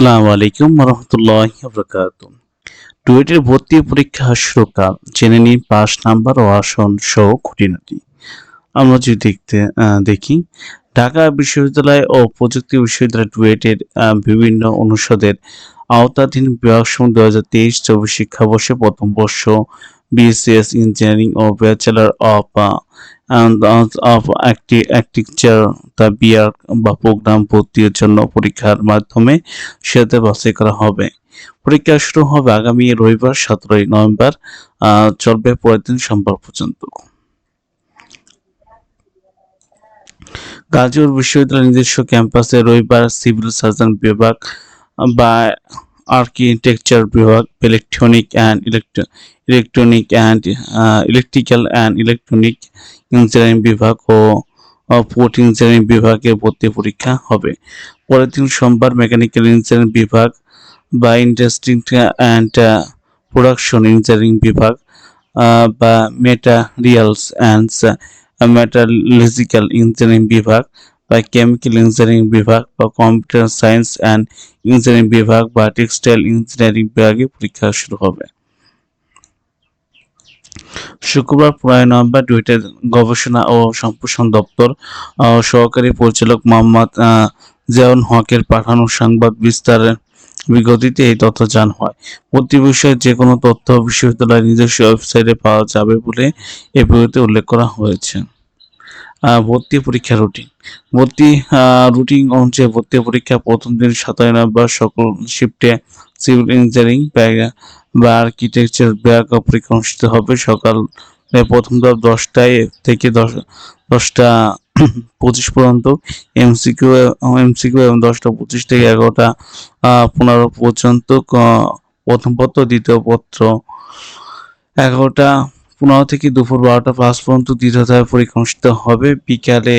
আসসালামু আলাইকুম রহমতুল্লাহি বারাকাতুহু। ডুয়েটের ভর্তি পরীক্ষা শুরুকাল জেনে নিন পাস নাম্বার ও আসন সহ খুঁটিনাটি। আমরা যদি দেখি ঢাকা বিশ্ববিদ্যালয় ও প্রযুক্তি বিশ্ববিদ্যালয় ডুয়েটের বিভিন্ন অনুষদের আওতাধীন বিভাগসমূহ 2023-24 শিক্ষাবর্ষে প্রথম বর্ষ বিএসসিএস ইঞ্জিনিয়ারিং ও ব্যাচেলর অফ আর্কিটেকচার দ্য বিআর বা প্রোগ্রাম ভর্তির জন্য পরীক্ষার মাধ্যমে সেটা বাছাই করা হবে। পরীক্ষা শুরু হবে আগামী রবিবার 17 নভেম্বর, চলবে পরের দিন সোমবার পর্যন্ত। গাজীপুর বিশ্ববিদ্যালয়ের নিজস্ব ক্যাম্পাসে রবিবার সিভিল সার্জন বিভাগ বা আর্কিটেকচার বিভাগ, ইলেকট্রিক্যাল অ্যান্ড ইলেকট্রনিক ইঞ্জিনিয়ারিং বিভাগ ও পোর্ট ইঞ্জিনিয়ারিং বিভাগে ভর্তি পরীক্ষা হবে। পরের দিন সোমবার মেকানিক্যাল ইঞ্জিনিয়ারিং বিভাগ বা ইন্ডাস্ট্রি অ্যান্ড প্রোডাকশন ইঞ্জিনিয়ারিং বিভাগ বা মেটারিয়ালস অ্যান্ড মেটালজিক্যাল ইঞ্জিনিয়ারিং বিভাগ বা কেমিক্যাল ইঞ্জিনিয়ারিং বিভাগ বা কম্পিউটার সায়েন্স অ্যান্ড ইঞ্জিনিয়ারিং বিভাগ বা টেক্সটাইল ইঞ্জিনিয়ারিং বিভাগে পরীক্ষা শুরু হবে। শুক্রবার 15 নভেম্বর ডুয়েটের গবেষণা ও সম্প্রসারণ দপ্তর সহকারী পরিচালক মোহাম্মদ জিয়াউল হকের পাঠানো সংবাদ বিস্তারের বিজ্ঞপ্তিতে এই তথ্য জানানো হয়। ভর্তি বিষয়ে যে কোনো তথ্য বিশ্ববিদ্যালয়ের নিজস্ব ওয়েবসাইটে পাওয়া যাবে বলে এ বিজ্ঞপ্তিতে উল্লেখ করা হয়েছে। ভর্তি পরীক্ষা রুটিন। ভর্তি রুটিন অনুযায়ী ভর্তি পরীক্ষা প্রথম দিন 17 নভেম্বর সকল শিফটে সিভিল ইঞ্জিনিয়ারিং বা আর্কিটেকচার বিভাগ পরীক্ষা অনুষ্ঠিত হবে। সকালে প্রথম ধাপ 10টায় থেকে 10টা 25 পর্যন্ত এমসিকিউ এবং 10টা 25 থেকে 11টা 15 পর্যন্ত প্রথম পত্র, দ্বিতীয় পত্র 11টা 15 থেকে দুপুর 12টা 5 পর্যন্ত দ্বিতীয় ধাপে পরীক্ষা অনুষ্ঠিত হবে। বিকালে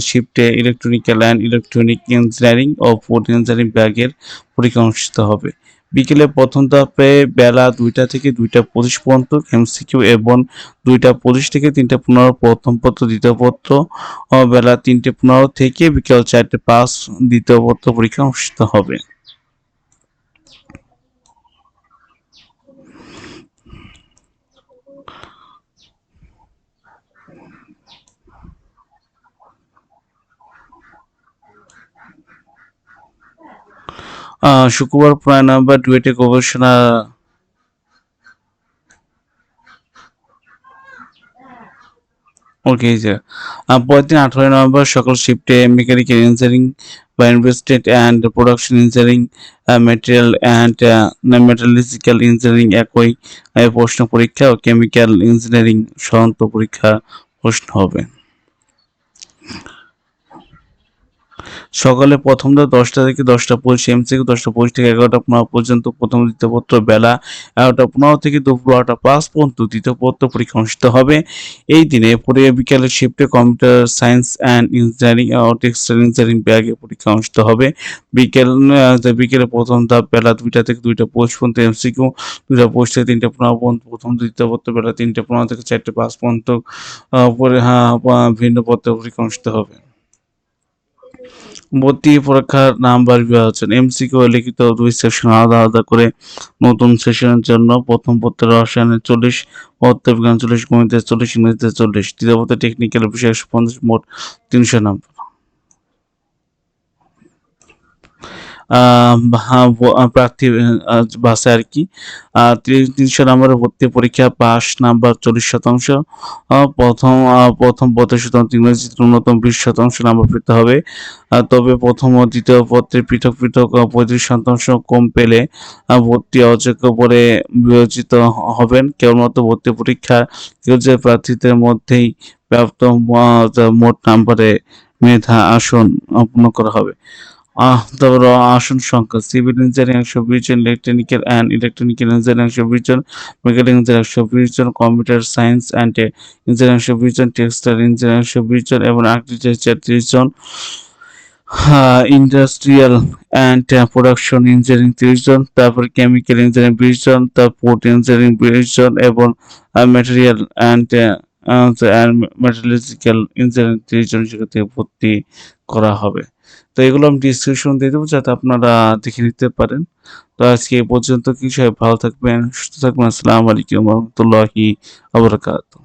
শিফটে ইলেকট্রিক্যাল অ্যান্ড ইলেকট্রনিক ইঞ্জিনিয়ারিং ও পোর্ট ইঞ্জিনিয়ারিং বিভাগের পরীক্ষা অনুষ্ঠিত হবে। বিকেলে প্রথম ধাপে বেলা 2টা থেকে 2টা 25 পর্যন্ত এমসিকিউ এবং 2টা 25 থেকে 3টা 15 প্রথম পত্র, দ্বিতীয় পত্র বেলা 3টে 15 থেকে বিকেল 4টে 5 দ্বিতীয় পত্র পরীক্ষা অনুষ্ঠিত হবে। শুক্রবার 15 নভেম্বর ডুয়েটে গবেষণা পরের দিন 18 নভেম্বর সকল শিফটে মেকানিক্যাল ইঞ্জিনিয়ারিং বা industrial and production engineering, material and metallurgical engineering একই প্রশ্ন পরীক্ষা ও কেমিক্যাল ইঞ্জিনিয়ারিং স্বতন্ত্র পরীক্ষা প্রশ্ন হবে। সকালে প্রথম ধাপ 10টা থেকে 10টা 25 এমসিকিউ, 10টা 25 থেকে 11টা 15 পর্যন্ত প্রথম দ্বিতীয় পত্র, বেলা 11টা 15 থেকে দুপুর 12টা 5 পর্যন্ত দ্বিতীয় পত্র পরীক্ষা অনুষ্ঠিত হবে। এই দিনে পরে বিকেলের শিফটে কম্পিউটার সায়েন্স অ্যান্ড ইঞ্জিনিয়ারিং ও টেক্সটাইল ইঞ্জিনিয়ারিং বিভাগে পরীক্ষা অনুষ্ঠিত হবে। বিকেলে প্রথম ধাপ বেলা 2টা থেকে 2টা 25 পর্যন্ত এমসিকিউ, 2টা 25 থেকে 3টা 15 পর্যন্ত প্রথম দ্বিতীয় পত্র, বেলা 3টে 15 থেকে 4টে 5 পর্যন্ত ভিন্ন পত্র পরীক্ষা অনুষ্ঠিত হবে। ভর্তি পরীক্ষার নাম্বার বিভাজন। এমসিকিউ লিখিত 2 সেকশন আলাদা আলাদা করে। নতুন সেশনের জন্য প্রথম পত্রে রসায়নে 40, পদার্থবিজ্ঞান 40, গণিতে 40, ইংরেজিতে 40, দ্বিতীয় পত্রে টেকনিক্যাল বিষয়ে 150, মোট 300 নম্বর। প্রার্থী বাসে আর কি 300 নম্বরের ভর্তি পরীক্ষা পাস নাম্বার 40%। প্রথম পত্রে শুধুমাত্র ইংরেজিতে ন্যূনতম 20% নাম্বার পেতে হবে। তবে প্রথম ও দ্বিতীয় পত্রে পৃথক পৃথক 35% কম পেলে ভর্তি অযোগ্য বলে বিবেচিত হবেন। কেবলমাত্র ভর্তি পরীক্ষার প্রার্থীদের মধ্যেই প্রাপ্ত মোট নাম্বারে মেধা আসন পূর্ণ করা হবে। তারপর আসন সংখ্যা সিভিল ইঞ্জিনিয়ারিং 120 জন, ইলেকট্রিক্যাল অ্যান্ড ইলেকট্রনিক্যাল ইঞ্জিনিয়ারিং 120 জন, মেকানিক্যাল ইঞ্জিনিয়ারিং 120 জন, কম্পিউটার সায়েন্স অ্যান্ড ইঞ্জিনিয়ারিং 120 জন, টেক্সটাইল ইঞ্জিনিয়ারিং 120 জন এবং আর্কিটেকচার 30 জন, ইন্ডাস্ট্রিয়াল অ্যান্ড প্রোডাকশন ইঞ্জিনিয়ারিং 30 জন, তারপর কেমিক্যাল ইঞ্জিনিয়ারিং 20 জন, তারপর পোর্ট ইঞ্জিনিয়ারিং 20 জন এবং ম্যাটেরিয়াল অ্যান্ড মেটালজিক্যাল ইঞ্জিনিয়ারিং 30 জন শিক্ষার্থীকে ভর্তি করা হবে। তো এগুলো আমি ডিসক্রিপশন দিয়ে দেবো যাতে আপনারা দেখে নিতে পারেন। তো আজকে এ পর্যন্ত কি, সবাই ভালো থাকবেন, সুস্থ থাকবেন। আসসালামু আলাইকুম ওয়া রাহমাতুল্লাহি ওয়া বারাকাতুহু।